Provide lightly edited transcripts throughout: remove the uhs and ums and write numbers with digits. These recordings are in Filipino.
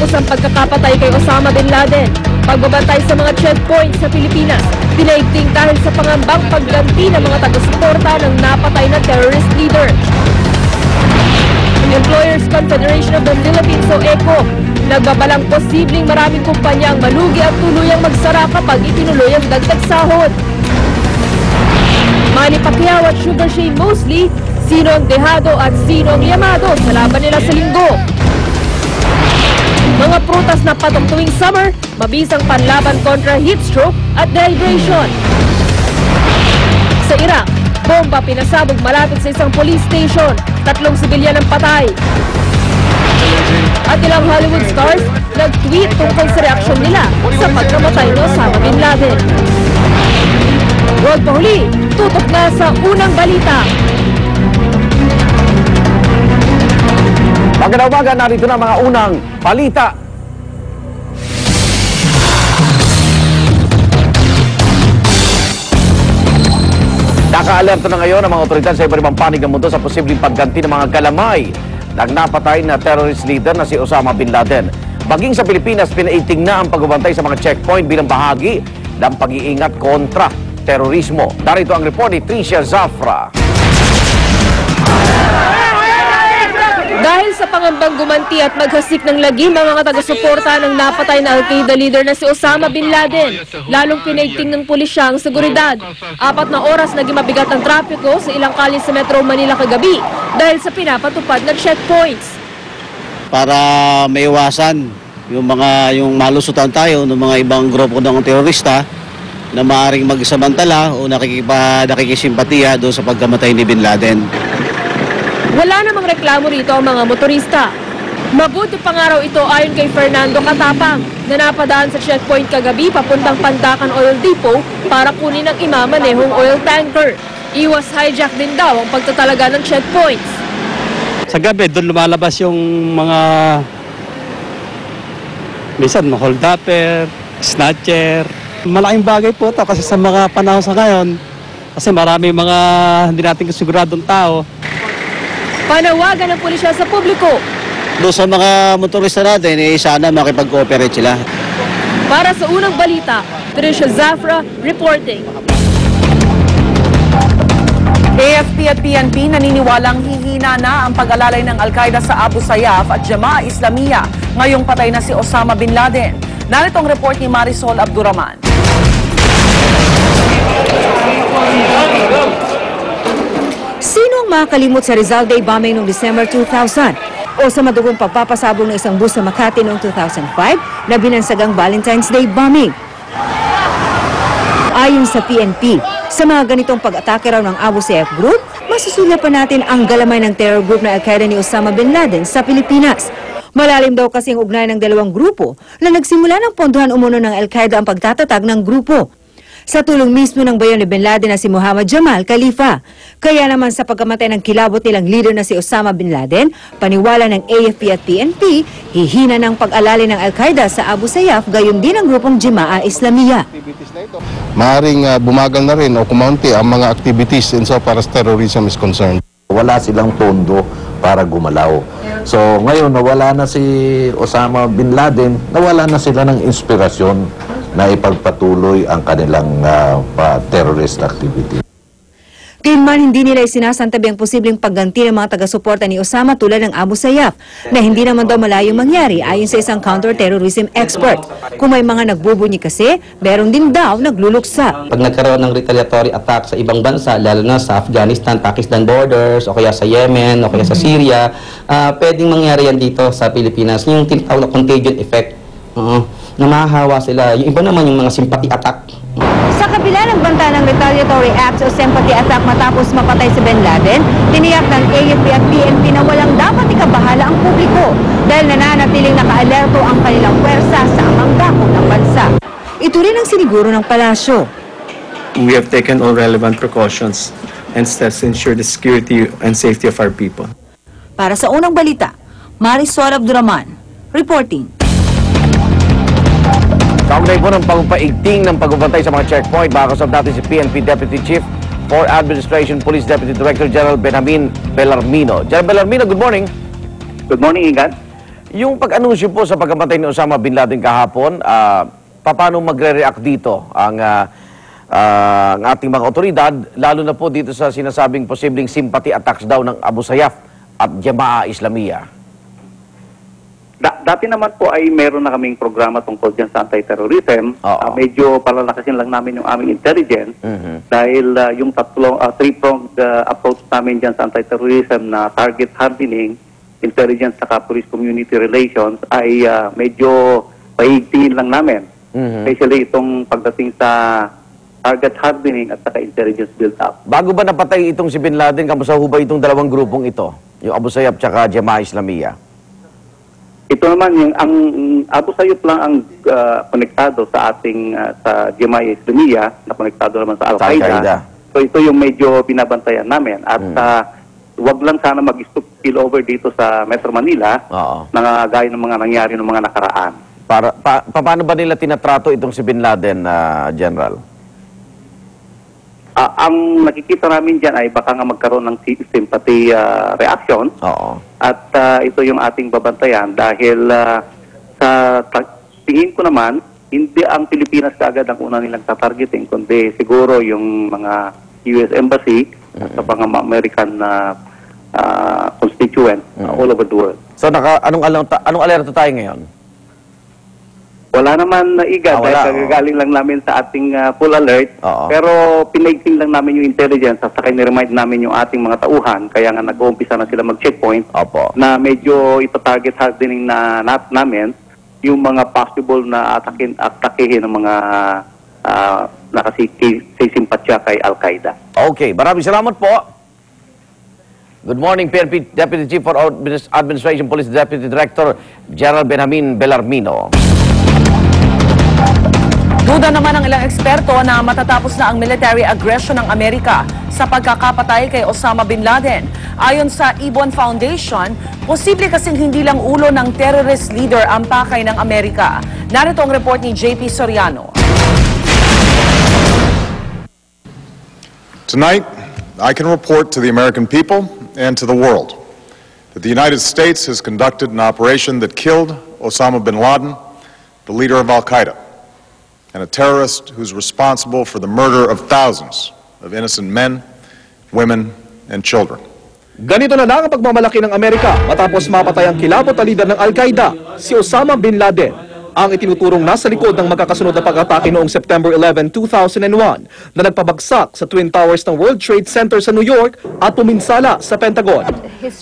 Matapos ang pagkakapatay kay Osama Bin Laden, pagbabantay sa mga checkpoints sa Pilipinas, dinaigting dahil sa pangambang pagganti ng mga taga-suporta ng napatay na terrorist leader. Ang Employers Confederation of the Philippines o ECO, nagbabalang posibleng maraming kumpanya ang malugi at tuluyang magsara kapag itinuloy ang dagdag sahod. Manny Pacquiao at Sugar Shane Mosley, sino ang dehado at sino ang yamado sa laban nila sa Linggo. Mga prutas na patok tuwing summer, mabisang panlaban kontra heat stroke at dehydration. Sa Iraq, bomba pinasabog malapit sa isang police station, 3 sibilyan ang patay. At ilang Hollywood stars nag-tweet tungkol sa reaksyon nila sa pagkamatay ni Osama Bin Laden. Huwag mahuli, tutok na sa unang balita. Magandang umaga, narito na mga unang balita. Naka-alerto na ngayon ang mga otoridad sa iba't ibang panig ng mundo sa posibleng pagganti ng mga galamay ng napatay na terrorist leader na si Osama Bin Laden. Maging sa Pilipinas, pinaiting na ang pagbabantay sa mga checkpoint bilang bahagi ng pag-iingat kontra terorismo. Darito ang report ni Tricia Zafra. Dahil sa pangambang gumanti at maghasik ng lagim ang mga taga-suporta ng napatay na Al-Qaeda leader na si Osama Bin Laden, lalong pinaigting ng pulisya ang seguridad. 4 na oras naging mabigat ang trapiko sa ilang kalye sa Metro Manila kagabi dahil sa pinapatupad na checkpoints. Para maiwasan yung malusutan tayo ng mga ibang grupo ng terorista na maaaring magsamantala o nakikisimpatiya doon sa pagkamatay ni Bin Laden. Wala namang reklamo rito ang mga motorista. Mabuti pang araw ito ayon kay Fernando Katapang na napadaan sa checkpoint kagabi papuntang Pandacan Oil Depot para kunin ang imamanehong oil tanker. Iwas hijack din daw ang pagtatalaga ng checkpoints. Sa gabi, doon lumalabas yung mga minsan hold-upper, snatcher. Malaking bagay po ito kasi sa mga panahon sa ngayon, kasi marami mga hindi natin kasiguradong tao. Panawagan ng pulisya sa publiko. Doon sa mga motorista natin, sana makipag-cooperate sila. Para sa unang balita, Tricia Zafra reporting. AFP at PNP naniniwalang hihina na ang pag-alalay ng Al-Qaeda sa Abu Sayyaf at Jamaah Islamiyah ngayong patay na si Osama Bin Laden. Narito ang report ni Marisol Abduraman. Sino ang makakalimot sa Rizal Day bombing noong December 2000 o sa madugong pagpapasabog ng isang bus sa Makati noong 2005 na binansagang Valentine's Day bombing? Ayon sa PNP, sa mga ganitong pag-atake raw ng Abu Sayyaf Group, masusulat pa natin ang galamay ng terror group na Al-Qaeda ni Osama Bin Laden sa Pilipinas. Malalim daw kasi ang ugnayan ng dalawang grupo na nagsimula ng pondohan umuno ng Al-Qaeda ang pagtatatag ng grupo. Sa tulong mismo ng bayon ni Bin Laden na si Muhammad Jamal Khalifa. Kaya naman sa pagkamatay ng kilabot nilang leader na si Osama Bin Laden, paniwala ng AFP at PNP, hihina ng pag-alali ng Al-Qaeda sa Abu Sayyaf gayon din ang grupong Jamaah Islamiyah. Maaring bumagal na rin o kumaunti ang mga activities insofar as terrorism is concerned. Wala silang pondo para gumalaw. So ngayon nawala na si Osama Bin Laden, nawala na sila ng inspirasyon na ipagpatuloy ang kanilang terrorist activity. Gayunman, hindi nila isinasantabi ang posibleng pagganti ng mga taga-suporta ni Osama tulad ng Abu Sayyaf na hindi naman daw malayong mangyari ayon sa isang counter-terrorism expert. Kung may mga nagbubunyi kasi, meron din daw nagluluksa. Pag nagkaroon ng retaliatory attack sa ibang bansa, lalo na sa Afghanistan, Pakistan borders, o kaya sa Yemen, o kaya sa Syria, pwedeng mangyari yan dito sa Pilipinas. Yung tinatawag na contagion effect, na mahahawa sila. Yung iba naman yung mga sympathy attack. Sa kabila ng banta ng retaliatory acts o sympathy attack matapos mapatay si Bin Laden, tiniyak ng AFP at PNP na walang dapat ikabahala ang publiko dahil nananatiling naka-alerto ang kanilang pwersa sa amang dako ng bansa. Ito rin ang siniguro ng palasyo. We have taken all relevant precautions and steps to ensure the security and safety of our people. Para sa unang balita, Marisol Abduraman, reporting. Kaugnay po ng pagpaigting ng pagbabantay sa mga checkpoint, makakasab natin si PNP Deputy Chief for Administration Police Deputy Director General Benjamin Bellarmino. General Bellarmino, good morning. Good morning, Ingat. Yung pag-anunsyo po sa pagkamatay ni Osama Bin Laden kahapon, paano magre-react dito ang ating mga otoridad, lalo na po dito sa sinasabing posibleng sympathy attacks daw ng Abu Sayyaf at Jamaah Islamiyah? Dati naman po ay meron na kaming programa tungkol dyan sa anti-terrorism. Medyo palalakasin lang namin yung aming intelligence dahil yung three-pronged approach namin dyan sa anti-terrorism na target hardening, intelligence saka police community relations ay medyo pahigtiin lang namin. Especially itong pagdating sa target hardening at saka intelligence build-up. Bago ba napatay itong si Bin Laden, kamusta ho ba itong dalawang grupong ito? Yung Abu Sayyaf at Jamaah Islamiyah? Ito naman, ang Abu Sayyaf lang ang konektado sa ating sa Jamaah Islamiyah na konektado naman sa Al-Qaeda. So ito yung medyo binabantayan namin. At wag lang sana mag-spill over dito sa Metro Manila na gaya ng mga nangyari ng mga nakaraan. Paano ba nila tinatrato itong si Bin Laden, General? Ang nakikita namin dyan ay baka nga magkaroon ng sympathy reaction. At ito yung ating babantayan dahil sa tingin ko naman, hindi ang Pilipinas kaagad ang una nilang tatargeting, kundi siguro yung mga US Embassy at sa mga American constituents all over the world. So anong alerto tayo ngayon? Wala naman na iga dahil kagagaling lang namin sa ating full alert. Pero pinaigting lang namin yung intelligence at saka niremind namin yung ating mga tauhan. Kaya nga nag-uumpisa na sila mag-checkpoint na medyo ito-target hardening na namin yung mga possible na atakihin ng mga nakasimpatya kay Al-Qaeda. Okay, maraming salamat po. Good morning, PNP Deputy Chief for Administration Police Deputy Director General Benjamin Bellarmino. Duda naman ang ilang eksperto na matatapos na ang military aggression ng Amerika sa pagkakapatay kay Osama Bin Laden. Ayon sa Ibon Foundation, posible kasing hindi lang ulo ng terrorist leader ang pakay ng Amerika. Narito ang report ni JP Soriano. Tonight, I can report to the American people and to the world that the United States has conducted an operation that killed Osama Bin Laden, the leader of Al-Qaeda, and a terrorist who's responsible for the murder of thousands of innocent men, women, and children. Ganito na lang ang pagmamalaki ng Amerika matapos mapatay ang kilabot na leader ng Al-Qaeda, si Osama Bin Laden. Ang itinuturong nasa likod ng magkakasunod na pag-atake noong September 11, 2001 na nagpabagsak sa Twin Towers ng World Trade Center sa New York at puminsala sa Pentagon.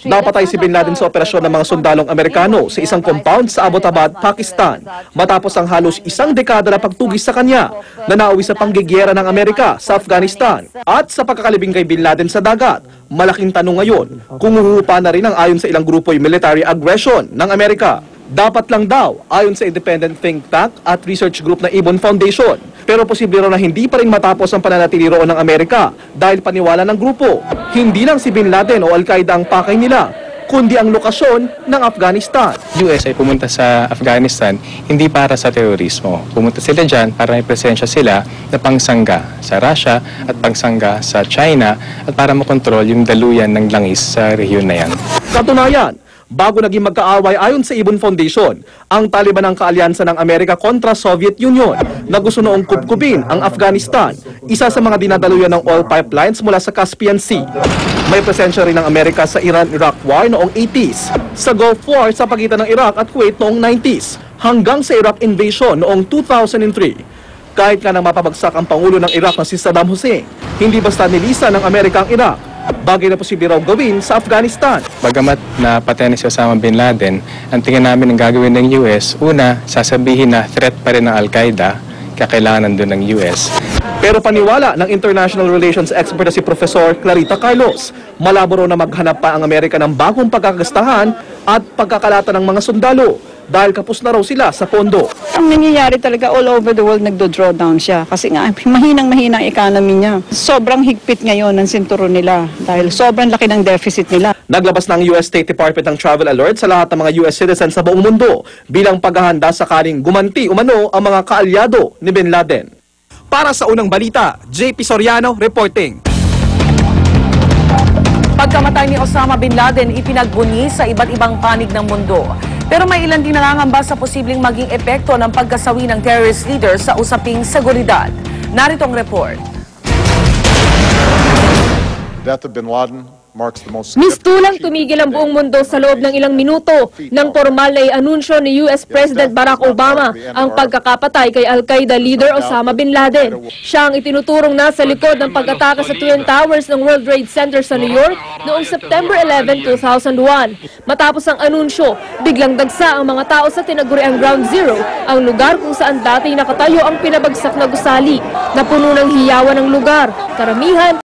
Napatay si Bin Laden sa operasyon ng mga sundalong Amerikano sa isang compound sa Abbottabad, Pakistan matapos ang halos isang dekada na pagtugis sa kanya na nauwi sa panggigiyera ng Amerika sa Afghanistan. At sa pagkakalibing kay Bin Laden sa dagat, malaking tanong ngayon kung huhupa na rin ang ayon sa ilang grupo yung military aggression ng Amerika. Dapat lang daw, ayon sa independent think tank at research group na Ibon Foundation. Pero posible raw na hindi pa rin matapos ang pananatili roon ng Amerika dahil paniwala ng grupo, hindi lang si Bin Laden o Al-Qaeda ang pakay nila, kundi ang lokasyon ng Afghanistan. US ay pumunta sa Afghanistan hindi para sa terorismo. Pumunta sila dyan para may presensya sila na pangsangga sa Russia at pangsangga sa China at para makontrol yung daluyan ng langis sa rehiyon na yan. Katunayan, bago naging magkaaway ayon sa Ibon Foundation, ang Taliban ang kaalyansa ng Amerika kontra Soviet Union na gusto noong kupkupin ang Afghanistan, isa sa mga dinadaluyan ng oil pipelines mula sa Caspian Sea. May presensya rin ng Amerika sa Iran-Iraq War noong 80s, sa Gulf War sa pagitan ng Iraq at Kuwait noong 90s, hanggang sa Iraq invasion noong 2003. Kahit nga nang mapabagsak ang Pangulo ng Iraq na si Saddam Hussein, hindi basta nilisa ng Amerika ang Iraq, bagay na posible raw gawin sa Afghanistan. Bagamat napatay ni si Osama Bin Laden, ang tingin namin ng gagawin ng US, una, sasabihin na threat pa rin ng Al-Qaeda, kakailangan nandun ng US. Pero paniwala ng international relations expert na si Professor Clarita Carlos, malabo raw na maghanap pa ang Amerika ng bagong pagkakastahan at pagkakalata ng mga sundalo dahil kapos na raw sila sa pondo. Ang nangyayari talaga all over the world nagdo-draw down siya kasi nga mahinang-mahina ang economy niya. Sobrang higpit ngayon ang sinturon nila dahil sobrang laki ng deficit nila. Naglabas ng US State Department ng travel alert sa lahat ng mga US citizens sa buong mundo bilang paghahanda sakaling gumanti umano ang mga kaalyado ni Bin Laden. Para sa unang balita, JP Soriano reporting. Pagkamatay ni Osama Bin Laden, ipinagbuni sa iba't ibang panig ng mundo. Pero may ilan din nangangamba sa posibleng maging epekto ng pagkasawi ng terrorist leader sa usaping seguridad. Narito ang report. Death of bin Laden marks the most Mistulang tumigil ang buong mundo sa loob ng ilang minuto nang formal na i-anunsyo ni US President Barack Obama ang pagkakapatay kay Al-Qaeda leader Osama bin Laden. Siya ang itinuturong nasa likod ng pag-atake sa Twin Towers ng World Trade Center sa New York noong September 11, 2001. Matapos ang anunsyo, biglang dagsa ang mga tao sa tinaguriang Ground Zero, ang lugar kung saan dati nakatayo ang pinabagsak na gusali. Napuno ng hiyawan ng lugar. Karamihan